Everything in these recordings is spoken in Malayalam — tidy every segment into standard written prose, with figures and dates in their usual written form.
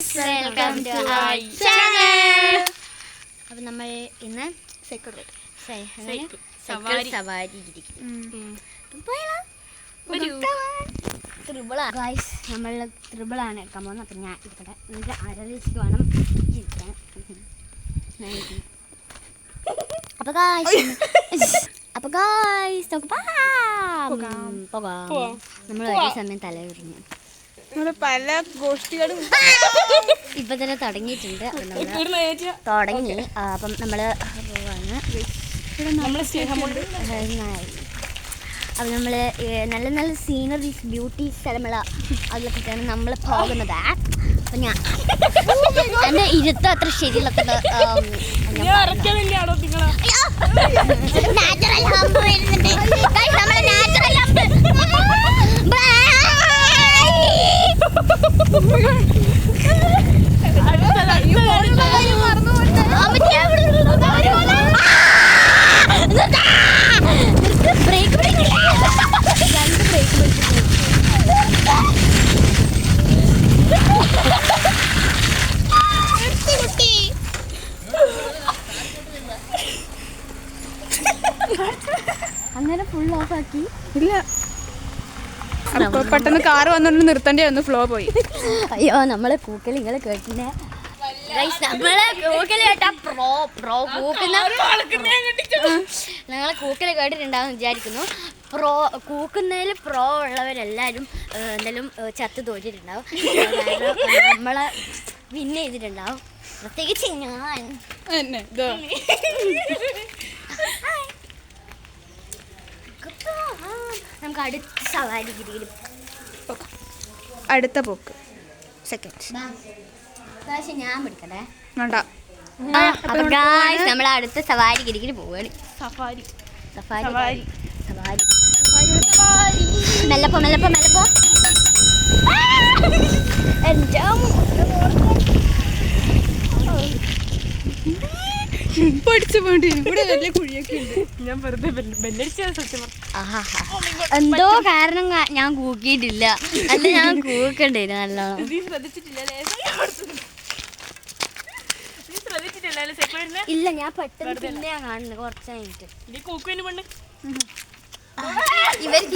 Welcome to our channel. അപ്പോൾ നമ്മൾ ഇന്ന് സൈക്കിൾ സവാരി ഗൈസ് നമ്മൾ ത്രിബിളാണ് എടുക്കാൻ പോകുന്നത്. അപ്പം ഞാൻ ഇവിടെ എന്നിട്ട് ആരാധിച്ച് വേണം ഇരിക്കാൻ. അപ്പോൾ ഗൈസ് നമുക്ക് പോകാം. നമ്മൾ ഒരേ സമയം തലയുറിഞ്ഞു പല ഗോഷ്ഠികളും ഇപ്പൊ തന്നെ തുടങ്ങിയിട്ടുണ്ട്. തുടങ്ങി അപ്പം നമ്മള് അപ്പം നമ്മള് നല്ല നല്ല സീനറീസ് ബ്യൂട്ടി സ്ഥലമുള്ള അതിലൊക്കെയാണ് നമ്മൾ പോകുന്നത്. അപ്പം ഞാൻ എൻ്റെ ഇരുത്തം അത്ര ശരിയല്ലാത്ത അങ്ങനെ ഫുൾ ഓഫ് ആക്കി. ഇല്ല, പെട്ടെന്ന് കാറ് വന്നോണ്ട് നിർത്തേണ്ടി വന്നു, ഫ്ലോ പോയി. അയ്യോ നമ്മളെ കൂക്കൽ നിങ്ങളെ കേട്ടിനെ ഞങ്ങളെ കൂക്കൽ കേട്ടിട്ടുണ്ടാവും വിചാരിക്കുന്നു. കൂക്കുന്നതിൽ പ്രോ ഉള്ളവരെല്ലാവരും എന്തായാലും ചത്ത് തോറ്റിട്ടുണ്ടാവും. നമ്മളെ വിൻ ചെയ്തിട്ടുണ്ടാവും, പ്രത്യേകിച്ച് ഞാൻ. നമുക്ക് അടുത്ത സവാരി ഗിരിയിൽ അടുത്ത പോക്ക് സെക്കൻഡ് ഞാൻ പിടിക്കട്ടെ. വേണ്ട. അപ്പൊ ഗായ്സ് നമ്മൾ അടുത്ത സവാരി ഗിരിയിൽ പോവാണ്. സഫാരി സഫാരി സവാരി മെല്ലപ്പോ മെല്ലപ്പോ മെല്ലപ്പോ. പഠിച്ചു പോണ്ടി ഇവിടെ വലിയ കുഴിയൊക്കെ ഉണ്ട്. ഞാൻ വെറുതെ സത്യം എന്തോ കാരണം ഞാൻ കൂക്കിയിട്ടില്ല. അല്ല ഞാൻ കൂക്കണ്ടായിരുന്നു നല്ലോണം. ഇല്ല ഞാൻ പെട്ടെന്ന് പിന്നെ കാണുന്നത് കുറച്ച് കഴിഞ്ഞിട്ട്.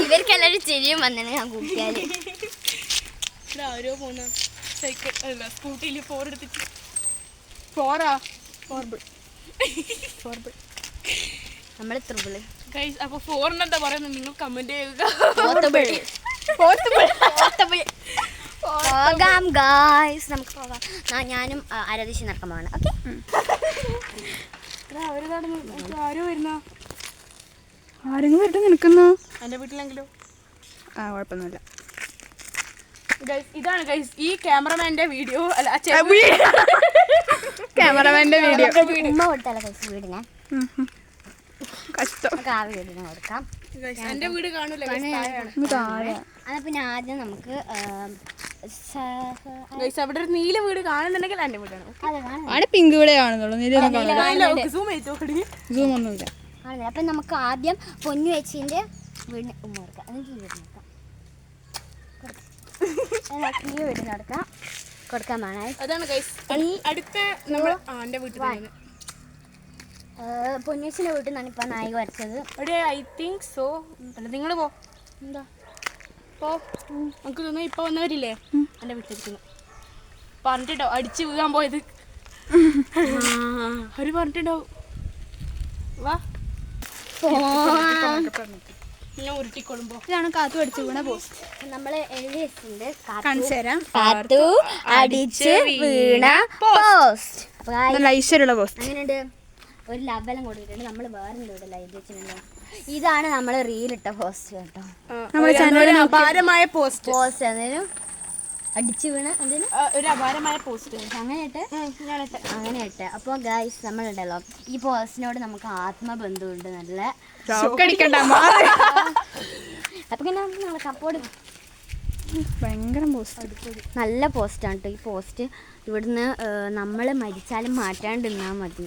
ഇവർക്കെല്ലാരും ചെരിയും വന്നെ ഞാൻ കൂക്കിയാല്. നമ്മള് ത്രിബിള്. അപ്പൊ ഫോറിന് എന്താ പറയുന്നത് നിങ്ങൾ കമന്റ് ചെയ്യുക. പോകാം ഗായ്സ്, നമുക്ക് പോകാം. ഞാനും ആരാധിച്ച് നടക്കാൻ പോവാണ്. ഓക്കെ ആരെങ്കിലും വരട്ടെ നിൽക്കുന്നു എൻ്റെ വീട്ടിലെങ്കിലും. ആ കുഴപ്പമൊന്നുമില്ല. ഇതാണ് ഗൈസ് ഈ ക്യാമറമാൻ്റെ വീഡിയോ. അല്ല ക്യാമറമാൻ്റെ വീഡിയോ ഉമ്മ കൊടുത്താലോ ഗൈസ് വീടിനെ? കഷ്ടം. ആ വീടിനെ കൊടുക്കാം. എൻ്റെ വീട് കാണൂല. അതപ്പോ ഞാൻ ആദ്യം നമുക്ക് അവിടെ ഒരു നീല വീട് കാണുന്നുണ്ടെങ്കിൽ എൻ്റെ വീടാണ്. അവിടെ പിങ്ക് വീടേ കാണുന്നുള്ളൂ. സൂം ഒന്നുമില്ല. അപ്പൊ നമുക്ക് ആദ്യം പൊന്നു ചേച്ചീൻ്റെ വീടിന് ഉമ്മ കൊടുക്കാം. എന്നിട്ട് വീടിന് ഈ വീടിന് കൊടുക്കാം. കൊടുക്കാൻ വേണേ. അതാണ് ഗൈസ് അടുത്ത നമ്മൾ എൻ്റെ വീട്ടിൽ പൊന്നേച്ചിൻ്റെ വീട്ടിൽ നിന്നാണ് ഇപ്പം നായിക വരച്ചത്. I think so. അല്ല നിങ്ങൾ പോ. എന്താ പോ. നമുക്ക് തോന്നുന്നു ഇപ്പൊ വന്നവരില്ലേ എൻ്റെ വീട്ടിലിരിക്കുന്നു. പറഞ്ഞിട്ടുണ്ടാവും അടിച്ച് വീഴാൻ പോയത്. അവര് പറഞ്ഞിട്ടുണ്ടാവും. വാ ഞാൻ ഉരുട്ടിക്കൊള്ളുമ്പോ ഇതാണ് കാത്തു അടിച്ച് വീണ പോസ്റ്റ്. നമ്മൾ എഴുതി വെച്ചിട്ടുണ്ട് കാത്തു അടിച്ച് വീണ പോസ്റ്റ്. ഐശ്വര്യമുള്ള പോസ്റ്റ്. അങ്ങനെയുണ്ട്. ഒരു ലബലം കൊടുത്തിട്ടുണ്ട്. നമ്മൾ വേറെ എന്തോടെ എഴുതി വെച്ചിട്ടുണ്ടോ? ഇതാണ് നമ്മൾ റീലിട്ട പോസ്റ്റ് കേട്ടോ. അപാരമായ പോസ്റ്റ് എന്തെങ്കിലും അടിച്ചു വീണ എന്തെങ്കിലും ഒരു അപാരമായ പോസ്റ്റ് അങ്ങനെ ഇട്ട്. അപ്പോൾ ഗൈസ് നമ്മളുണ്ടല്ലോ ഈ പോസ്റ്റിനോട് നമുക്ക് ആത്മബന്ധമുണ്ട്. നല്ല അപ്പൊ പിന്നെ നമ്മളെ സപ്പോർട്ട് ഭയങ്കര പോസ്റ്റ്. നല്ല പോസ്റ്റാണ് കേട്ടോ ഈ പോസ്റ്റ്. ഇവിടുന്ന് നമ്മൾ മരിച്ചാലും മാറ്റാണ്ട് നിന്നാൽ മതി.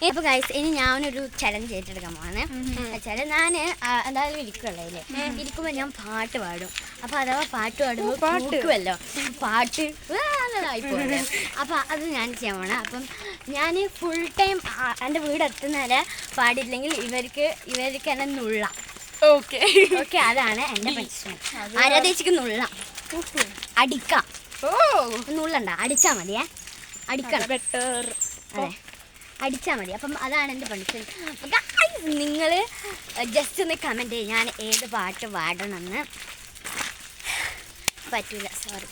അപ്പോൾ ഗൈസ് ഇനി ഞാനൊരു ചലഞ്ച് ഏറ്റെടുക്കാൻ പോവാണ്. വെച്ചാൽ ഞാൻ എന്തായാലും ഇരിക്കുമല്ലോ, ഇരിക്കുമ്പോൾ ഞാൻ പാട്ട് പാടും. അപ്പോൾ അഥവാ പാട്ട് പാടുമ്പോൾ പാട്ടുമല്ലോ, പാട്ട് ആയിപ്പോലെ. അപ്പോൾ അത് ഞാൻ ചെയ്യാൻ പോകണം. അപ്പം ഞാൻ ഫുൾ ടൈം എൻ്റെ വീട് എത്തുന്നവരെ പാടിയില്ലെങ്കിൽ ഇവർക്ക് എന്നെ നുള്ളാം. ഓക്കെ ഓക്കെ, അതാണ് എൻ്റെ പ്രശ്നം. ആരാധേച്ചിക്ക് നുള്ളാം, അടിക്കാം. നുള്ളണ്ട, അടിച്ചാൽ മതിയേ, അടിക്കണം. ബെറ്റർ. അതെ, അടിച്ചാൽ മതി. അപ്പം അതാണ് എൻ്റെ പണിഷ്മെൻറ്റ്. നിങ്ങൾ ജസ്റ്റ് ഒന്ന് കമൻറ്റ് ചെയ്യും ഞാൻ ഏത് പാട്ട് പാടണമെന്ന്. പറ്റൂല, സോറി.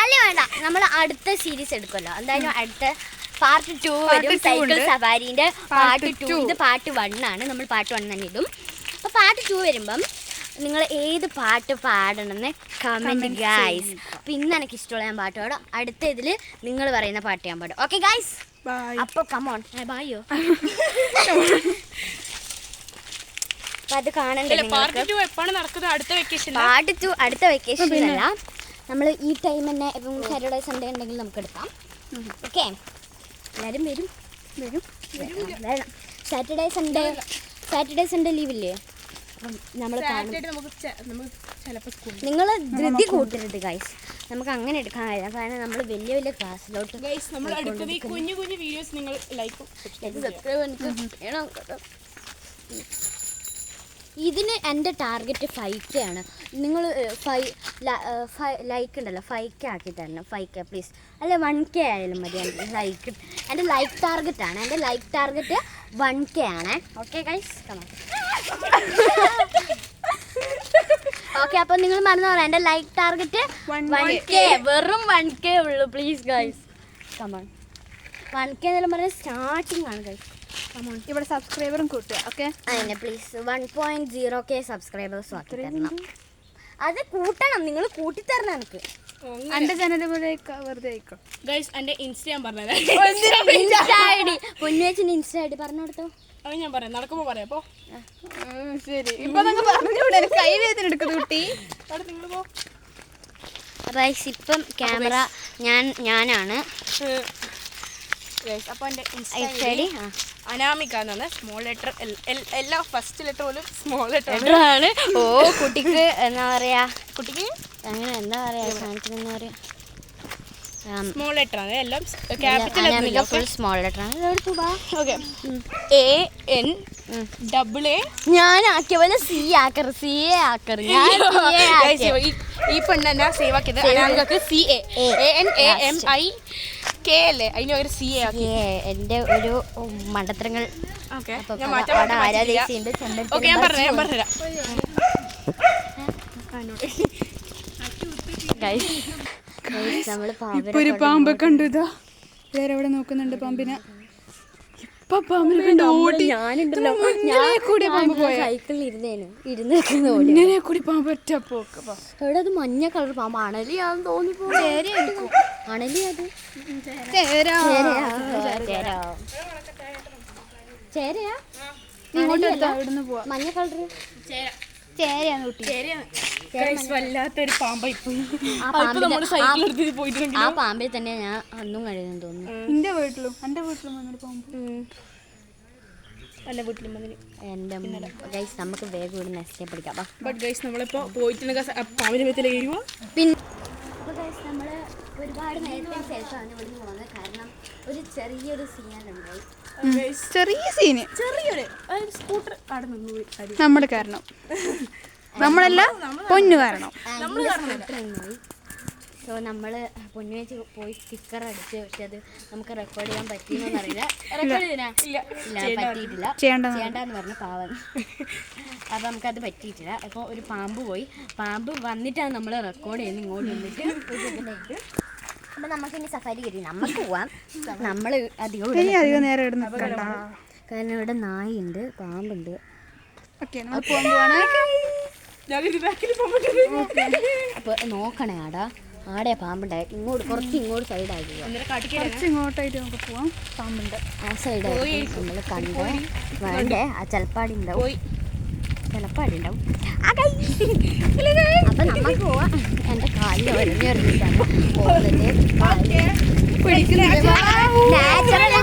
അല്ലേ വേണ്ട, നമ്മൾ അടുത്ത സീരീസ് എടുക്കുമല്ലോ, എന്തായാലും അടുത്ത പാർട്ട് 2 വരും. സൈക്കിൾ സവാരീൻ്റെ പാർട്ട് 2. ഇത് പാർട്ട് 1 ആണ്, നമ്മൾ പാർട്ട് 1 തന്നെ ഇടും. അപ്പോൾ പാർട്ട് 2 വരുമ്പം നിങ്ങൾ ഏത് പാട്ട് പാടണമെന്ന് കമൻറ്റ് ഗൈസ്. അപ്പം ഇന്ന് എനിക്ക് ഇഷ്ടമുള്ള ഞാൻ പാട്ട് പാടും. അടുത്ത ഇതിൽ നിങ്ങൾ പറയുന്ന പാട്ട് ഞാൻ പാടും. ഓക്കെ ഗൈസ്, അപ്പോൾ കമോൺ. ബായോ. അപ്പം അത് കാണണ്ടേ? പാർട്ട് 2 എപ്പോഴാണ് നടക്കുന്നത്? അടുത്ത വെക്കേഷൻ? പാർട്ട് 2 അടുത്ത വെക്കേഷനിലല്ല, നമ്മൾ ഈ ടൈം തന്നെ. ഇപ്പം സാറ്റർഡേ സൺഡേ ഉണ്ടെങ്കിൽ നമുക്ക് എടുക്കാം. ഓക്കെ, എല്ലാവരും വരും. വരണം. സാറ്റർഡേ സൺഡേ ലീവില്ലേ? നമ്മൾ നിങ്ങൾ ധൃതി കൂട്ടരുത് ഗൈസ്, നമുക്ക് അങ്ങനെ എടുക്കാൻ കഴിയില്ല. കാരണം നമ്മൾ വലിയ വലിയ ക്ലാസ്സിലോട്ട് കുഞ്ഞു കുഞ്ഞു വീഡിയോസ് നിങ്ങൾ ലൈക്കും ഇതിന് എൻ്റെ ടാർഗറ്റ് 5K ആണ്. നിങ്ങൾ ലൈക്ക് ഉണ്ടല്ലോ, 5K ആക്കി തരണം. 5K please. അല്ല 1K ആയാലും മതി. എൻ്റെ ലൈക്ക് ടാർഗറ്റാണ്. എൻ്റെ ലൈക്ക് ടാർഗറ്റ് 1K ആണ്. Okay guys, come on. ഓക്കെ, അപ്പോൾ നിങ്ങൾ മറന്നു പറയാം, എൻ്റെ ലൈക്ക് ടാർഗറ്റ് 1K, വെറും 1K ഉള്ളൂ. Please guys, come on. 1K എന്നെല്ലാം പറഞ്ഞാൽ സ്റ്റാർട്ടിങ് ആണ് ഗൈസ്. കമോൺ. ഇവിടെ സബ്സ്ക്രൈബറും കൂട്ടുക. ഓക്കെ, അതിനെ പ്ലീസ് 1.0K സബ്സ്ക്രൈബേഴ്സ് ആക്കി തരണം. അത് കൂട്ടണം, നിങ്ങൾ കൂട്ടിത്തരണം എനിക്ക്. എൻ്റെ ചാനൽ വെറുതെ ആയിക്കോ ഗൈസ്. എൻ്റെ ഇൻസ്റ്റ ഞാൻ പറഞ്ഞുതരാം. ഇൻസ്റ്റാ ഐ ഡി, പൊന്നുവെച്ചിൻ്റെ ഇൻസ്റ്റാ ഐ ഡി പറഞ്ഞു കൊടുത്തോ. അത് ഞാൻ പറയാം, നടക്കുമ്പോൾ പറയാം. അപ്പോൾ ശരി, ഇപ്പൊ നിങ്ങൾ പറഞ്ഞൂടെ കൈവേദന എടുക്കുന്ന കുട്ടി. നിങ്ങൾ പോ ഗൈസ്. ഇപ്പം ക്യാമറ ഞാനാണ്. അപ്പോൾ എൻ്റെ insta insta I D Anamika എന്നാണ്. സ്മോൾ ലെറ്റർ എല്ലാ ഫസ്റ്റ് ലെറ്റർ പോലും സ്മോൾ ലെറ്റർ ആണ്. ഓ, കുട്ടിക്ക് എന്താ പറയാ, കുട്ടിക്ക് അങ്ങനെ എന്താ പറയാ, സാധനത്തിന് എന്താ പറയാ, സ്മോൾ ലെറ്റർ ആണ്. എല്ലാം ക്യാപിറ്റൽ ഫുൾ സ്മോൾ ലെറ്റർ ആണ്. Okay, ANAA. ഞാൻ ആക്കിയ പോലെ CA ആക്കറ്. ഈ പെണ്ണെന്നാ സേവ് ആക്കിയത് അനാമികക്ക് CA ANAMIK അല്ലേ, അതിന് ഒരു CA ആക്കി. എൻ്റെ ഒരു മണ്ടത്തരങ്ങൾ. ഓക്കെ, അപ്പോൾ ഞാൻ ആരാധേച്ചിയുണ്ട്. ഓക്കെ, ഞാൻ പറഞ്ഞുതരാം. നമ്മൾ ഇപ്പൊ ഒരു പാമ്പ് കണ്ടു. ഇതാ വേറെ എവിടെ നോക്കുന്നുണ്ട് പാമ്പിനെ. ഇപ്പൊ പാമ്പിനെ കണ്ട് ഓടി. ഞാനുണ്ടല്ലോ, കൂടി പാമ്പ് പോയ സൈക്കിളിൽ ഇരുന്ന് ഇങ്ങനെ കൂടി പാമ്പ് ഒറ്റ പോക്ക്. എവിടെ അത് മഞ്ഞ കളർ പാമ്പ്. അണലിയാന്ന് തോന്നിപ്പോ. അണലി അത് ചേരയാ. ഇവിടുന്ന് പോവാ. മഞ്ഞ കളർ ചേരയാണ് കുട്ടി. വല്ലാത്തൊരു പാമ്പായി പോയി. ആ പാമ്പിൽ തന്നെ ഞാൻ അന്നും കഴിയുന്നു തോന്നുന്നു. എന്റെ വീട്ടിലും വന്നൊരു പാമ്പ്. എൻ്റെ വീട്ടിലും വന്നിന്. എൻ്റെ ഗൈസ്, നമുക്ക് വേഗം ഇവിടെ നെക്സ്റ്റ് പഠിക്കാം. ബട്ട് ഗൈസ്, നമ്മളിപ്പോൾ പോയിട്ടുണ്ടെങ്കിൽ പാമ്പിൻ്റെ മേത്തിൽ കയറുമോ? പിന്നെ അപ്പോൾ ഗൈസ്, നമ്മൾ ഒരുപാട് നേരത്തെ ശേഷമാണ് ഇവിടുന്ന് പോകുന്നത്. കാരണം ഒരു ചെറിയൊരു സീനുണ്ട്. ചെറിയ സീന്, ചെറിയൊരു സ്കൂട്ടർ അവിടെ നിന്ന് നമ്മുടെ കാരണം, നമ്മളല്ല പൊന്നു കാരണം. സോ നമ്മൾ പൊന്നു വെച്ച് പോയി സ്റ്റിക്കർ അടിച്ച്, പക്ഷെ അത് നമുക്ക് റെക്കോർഡ് ചെയ്യാൻ പറ്റിയെന്നൊന്നും അറിയില്ല. ഇല്ല, പറ്റിയിട്ടില്ല. ചെയ്യണ്ടെന്ന് പറഞ്ഞ പാവം. അപ്പോൾ നമുക്കത് പറ്റിയിട്ടില്ല. അപ്പോൾ ഒരു പാമ്പ് വന്നിട്ടാണ് നമ്മൾ റെക്കോർഡ് ചെയ്യുന്നത്. ഇങ്ങോട്ട് വന്നിട്ട് അപ്പോൾ നമുക്കിനി സഫാരി കയറി നമുക്ക് പോവാം. നമ്മൾ അധികം നേരം ഇടുന്നു. കാരണം ഇവിടെ നായുണ്ട്, പാമ്പുണ്ട്. അപ്പോൾ നോക്കണേ, ആടെ പാമ്പുണ്ടായി. കുറച്ച് ഇങ്ങോട്ട് സൈഡായി ഇങ്ങോട്ടായിട്ട് നമുക്ക് പോവാം. പാമ്പുണ്ട് ആ സൈഡായി നമ്മൾ കണ്ടോ വേണ്ടേ. ആ ചെലപ്പാടി ഉണ്ടാവും. അപ്പൊ നമുക്ക് പോവാം. എന്റെ കാലിൽ ഒരഞ്ഞെറിഞ്ഞിട്ടാണ് പോകുന്നത്. നാച്ചുറൽ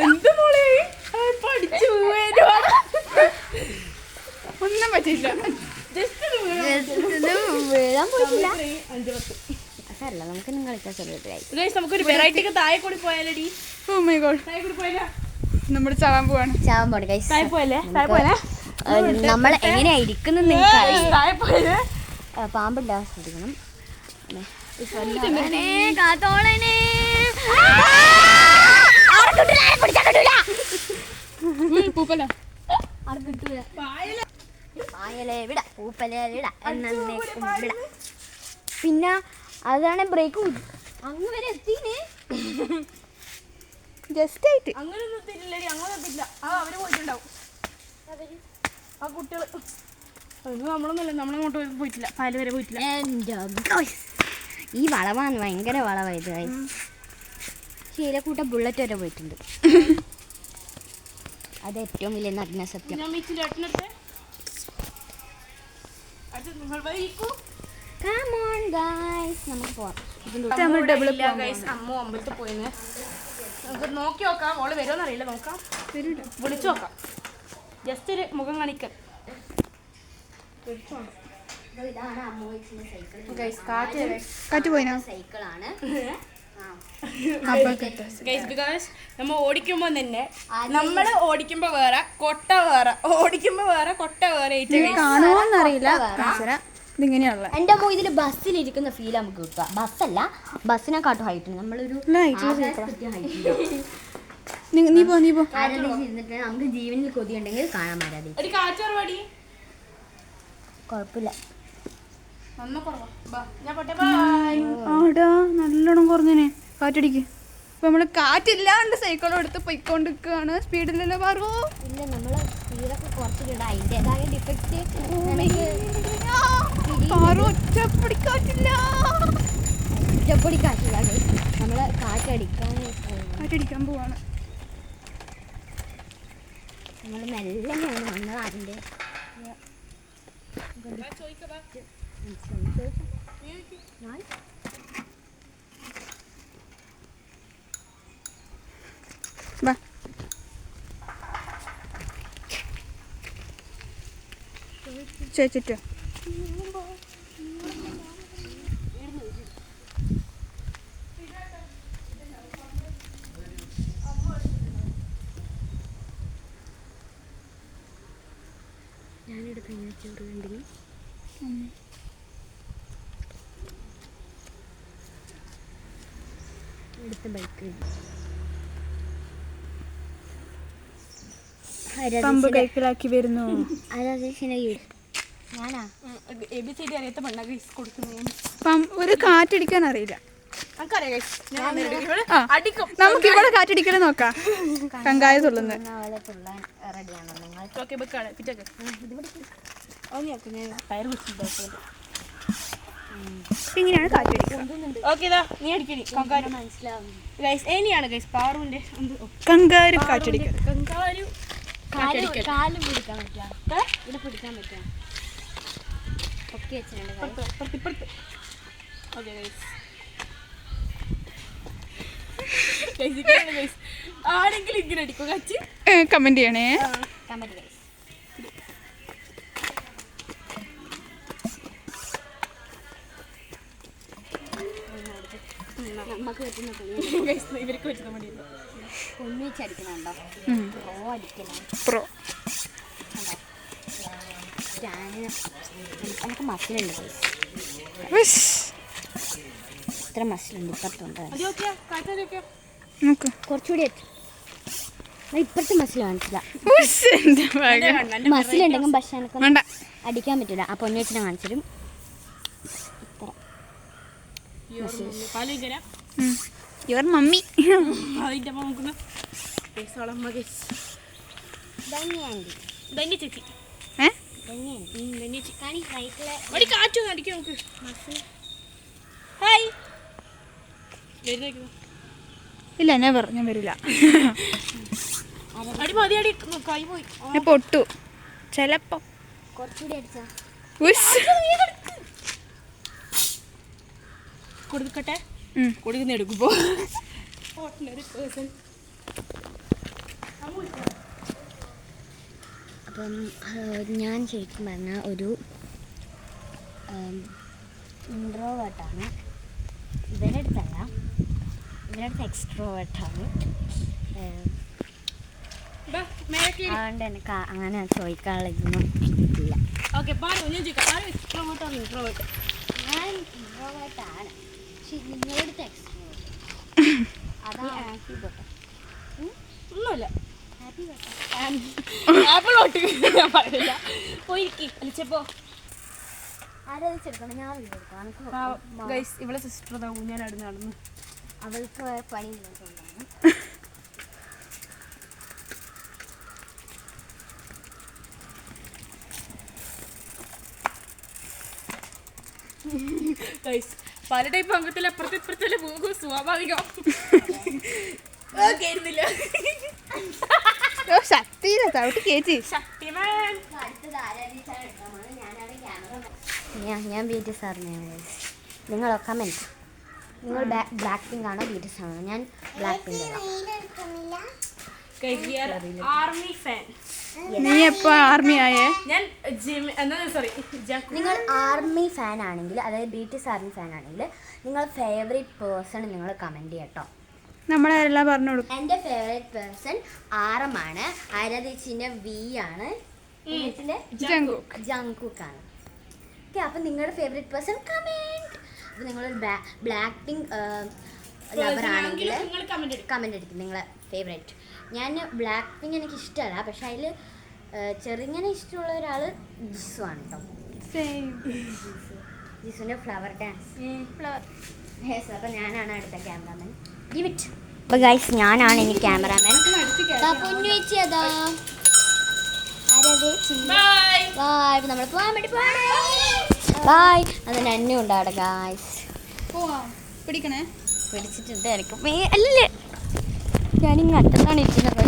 എന്ത് മോളെ പഠിച്ചു ഒന്നും പറ്റില്ല. നമുക്ക് കളിക്കാൻ സ്ഥലത്ത് നമുക്കൊരു വെറൈറ്റി ഒക്കെ താഴെ കൂടി പോയാലടി. ഓ മൈ ഗോഡ്, താഴെ കൂടി പോയാലോ? നമ്മൾ ചാവാൻ പോവാണ്. ചാവാൻ പോണേ ഗൈസ്. താഴെ പോയല്ലേ? താഴെ പോയാലേ? നമ്മൾ എങ്ങനെയാ ഇരിക്കുന്നത് നിങ്ങൾക്ക് അറിയാം. താഴെ പോയല്ലേ? പാമ്പുണ്ടാവാൻ ശ്രദ്ധിക്കണം. കാത്തോളനെ പൂപ്പല വിട പൂപ്പലെ വിട എന്നേക്കും വിട. പിന്നെ അതാണ് ബ്രേക്ക് അങ്ങ് വരെ എത്തീനെ. ജസ്റ്റ് ആയിട്ട് അങ്ങനെ ഒന്നും എത്തിയിട്ടില്ലടി, അങ്ങനെ എത്തിയില്ല. അവര് പോയിട്ടുണ്ടാവും, ആ കുട്ടികൾ. നമ്മളൊന്നുമല്ല, നമ്മളങ്ങോട്ട് പോയിട്ടില്ല, പാല് വരെ പോയിട്ടില്ല. ഈ വളവാണ് ഭയങ്കര വളവായത്. ശീലക്കൂട്ട ബുള്ളറ്റ് വരെ പോയിട്ടുണ്ട്. അത് ഏറ്റവും വലിയ നഗ്ന സത്യം. ഞാൻ ബീച്ചിൻ്റെ ഏട്ടനടുത്ത് Come on guys, നമുക്ക് പോവാം. അമ്മ അമ്പലത്തിൽ പോയിന്ന്. നമുക്ക് നോക്കി നോക്കാം, ഓള് വരുമോന്ന് അറിയില്ല. നോക്കാം, വിളിച്ചു നോക്കാം. ജസ്റ്റ് ഒരു മുഖം കാണിക്കാൻ. ഇതാണ് അമ്മ വെച്ചിരുന്ന സൈക്കിൾ. കാറ്റ് പോയിനാ സൈക്കിളാണ്. നമ്മൾ ഓടിക്കുമ്പോ തന്നെ നമ്മള് ഓടിക്കുമ്പോ വേറെ കൊട്ട വേറെ, ഓടിക്കുമ്പോ വേറെ കൊട്ട വേറെ. കാണുമോന്നറിയില്ല, ഇതിങ്ങനെയുള്ള. എന്റെ അമ്മ ഇതില് ബസ്സിലിരിക്കുന്ന ഫീൽ നമുക്ക് കിട്ടുക. ബസ്സല്ല, ബസ്സിനെക്കാട്ടും ഹൈറ്റ്. നമ്മളൊരു നീ പോ ഇരുന്നിട്ട് നമുക്ക് ജീവനിൽ കൊതിയുണ്ടെങ്കിൽ കാണാൻ പറ്റാതെ. കുഴപ്പമില്ല. ആടാ നല്ലോണം കുറഞ്ഞനെ കാറ്റടിക്ക്. അപ്പൊ നമ്മള് കാറ്റില്ലാണ്ട് സൈക്കിളും എടുത്ത് പോയിക്കൊണ്ടിരിക്കുകയാണ്. സ്പീഡിലല്ലേ പറൂ. ഇല്ല, നമ്മള് സ്പീഡൊക്കെ കുറച്ചിട്ടുണ്ട്. അതിൻ്റെതായ ഡിഫക്റ്റ് ഒറ്റപ്പടിക്കാറ്റില്ല. നമ്മള് കാറ്റടിക്കാൻ പോവാണ്. നമ്മള് മെല്ലെയാണ് വന്നത്. അതിൻ്റെ ചേച്ചിട്ട് ഞാനെടുത്ത് ചോറ് കണ്ടിന്. അടുത്ത ബൈക്ക് പമ്പ് കൈക്കലാക്കി വരുന്നു. ഞാനാ ABCD അറിയാത്ത പെണ്ണ ഗൈസ് കൊടുക്കുന്നു. ഒരു കാറ്റടിക്കാൻ അറിയില്ല. നമുക്ക് ഇവിടെ കാറ്റടിക്കല് നോക്കാം. കങ്കായ തുള്ളുന്നത് റെഡിയാണോ നിങ്ങൾ? ഇങ്ങനെയാണ് കാറ്റടിക്കുക. കങ്കാരു കാറ്റടിക്കുക. കാലും പിടിക്കാൻ പറ്റില്ല. ഇവിടെ പിടിക്കാൻ പറ്റുക. പൊക്കി വെച്ചിട്ടുണ്ട്. ആരെങ്കിലും ഇങ്ങനെ അടിക്കും. കമന്റ് ചെയ്യണേ. നമുക്ക് പറ്റുന്ന ഇവർക്ക് പറ്റുന്ന മതി. ഒന്നിച്ചടിക്കണുണ്ടോ? പ്രോ നമുക്ക് മസിലുണ്ട്. ഇത്ര മസിലുണ്ട് ഇപ്പുറത്തുണ്ട്. കുറച്ചുകൂടി ഇപ്പുറത്തെ മസിൽ കാണിച്ചില്ല. മസിലുണ്ടെങ്കിൽ പക്ഷെ എനിക്ക് അടിക്കാൻ പറ്റില്ല. ആ പൊന്നു വെച്ചിട്ട് കാണിച്ചിരും. Your mummy. ഭംഗിയാണ്ടി ധന്യ ചേച്ചി ഏ ധന്യ ചേച്ചി കാണി റൈറ്റിലെ മടി കാറ്റൊന്നും അടിക്കും നമുക്ക് ഹായ് വരുന്ന ഇല്ല നെവർ ഞാൻ വരില്ല. അടി മതി അടി കൈ പോയി ഞാൻ പൊട്ടു ചിലപ്പോ. കുറച്ചുകൂടി അടിച്ചാ ഉസ്. കൊടുക്കട്ടെ ഉം. കൊടുക്കുന്ന എടുക്കുമ്പോ ഓർഡിനറി പേഴ്സൺ. അപ്പം ഞാൻ ശരിക്കും പറഞ്ഞാൽ ഒരു ഇൻട്രോവേർട്ടാണ്. ഇവരുടെ അടുത്തല്ല, ഇവരുടെ അടുത്ത് എക്സ്ട്രോവേർട്ടാണ്. അതുകൊണ്ട് എനിക്ക് അങ്ങനെ ചോദിക്കാനുള്ള ഇതൊന്നും ഇല്ല. ഓക്കെ പാടോ ഞാൻ ചോദിക്കാം ആരും എക്സ്ട്രോവേർട്ടാണ് ഇൻട്രോവേർട്ട്? ഞാൻ ഇൻട്രോവേർട്ടാണ്, പക്ഷെ നിങ്ങളുടെ അടുത്ത് എക്സ്ട്രോവേർട്ട്. അതാണ് ഹാപ്പി ബോട്ടെ. ഒന്നുമില്ല ഹാപ്പി ബോട്ടെ. ആപ്പിൾ ഓട്ട് ഞാൻ പറയില്ല പോയിരിക്കും അലിച്ചപ്പോ ആരാധിച്ചെടുക്കണം, ഞാൻ കൊടുക്കാം. ഗൈസ് ഇവളെ സിസ്റ്റർ ഞാൻ അടുന്ന് നടന്നു. അവൾക്ക് പണിയില്ലാത്തതുകൊണ്ടാണ്. ഗൈസ് പല ടൈപ്പ് അംഗത്തിൽ അപ്പുറത്തെ പോകും സ്വാഭാവികം. കേറുന്നില്ല ശക്തിയില്ല ചവിട്ടി കേച്ചി. ശക്തിമാൻ. ഞാൻ ബ്യൂട്ടി സാറിനെയാണ്. നിങ്ങൾ കമൻറ്റ്, നിങ്ങൾ ബ്ലാക്ക് പിങ്ക് ആണോ ബ്യൂട്ടി സാറാണോ? ഞാൻ ബ്ലാക്ക് പിങ്ക് അല്ല. Army fan. നീ എപ്പോ ആർമി ആയേ? ഞാൻ സോറി നിങ്ങൾ ആർമി ഫാൻ ആണെങ്കിൽ, അതായത് ബ്യൂട്ടി സാറിന് ഫാൻ ആണെങ്കിൽ, നിങ്ങൾ ഫേവറേറ്റ് പേഴ്സൺ നിങ്ങൾ കമൻറ്റ് ചെയ്യട്ടോ. നമ്മളെല്ലാം പറഞ്ഞു കൊടുക്കും. എൻ്റെ ഫേവറേറ്റ് പേഴ്സൺ ആറമാണ്. ആരാധേച്ചിൻ്റെ വി ആണ്. ജങ്കുക്കാണ്. ഓക്കെ, അപ്പം നിങ്ങളുടെ ഫേവറേറ്റ് പേഴ്സൺ കമൻറ്റ്. അപ്പോൾ നിങ്ങളൊരു ബ്ലാക്ക് പിങ്ക് ലവർ ആണെങ്കിൽ കമൻറ്റ് അടിക്കും നിങ്ങളെ ഫേവറേറ്റ്. ഞാൻ ബ്ലാക്ക് പിങ്ക് എനിക്ക് ഇഷ്ടമല്ല, പക്ഷെ അതിൽ ചെറുങ്ങനെ ഇഷ്ടമുള്ള ഒരാൾ ജിസു ആണ് കേട്ടോ. ജിസുവിൻ്റെ ഫ്ലവർ ഡാൻസ്. യെസ്, അപ്പോൾ ഞാനാണ് അടുത്ത ക്യാമറാമാൻ. Give it. അപ്പോൾ ഗൈസ് ഞാനാണ് ഇനി ക്യാമറാമാൻ. പൊന്നു ചേച്ചി അതാ ആരാധേച്ചി. ബായ്. നമ്മൾ പോകാൻ വേണ്ടി ബായ്. അതിന് എന്നെ ഉണ്ട് അവിടെ ഗായ്സ്. പിടിക്കണേ. പിടിച്ചിട്ടുണ്ട് എനിക്ക്. അല്ലല്ലേ, ഞാനിങ്ങ് അറ്റത്താണ് ഇരിക്കുന്നത്.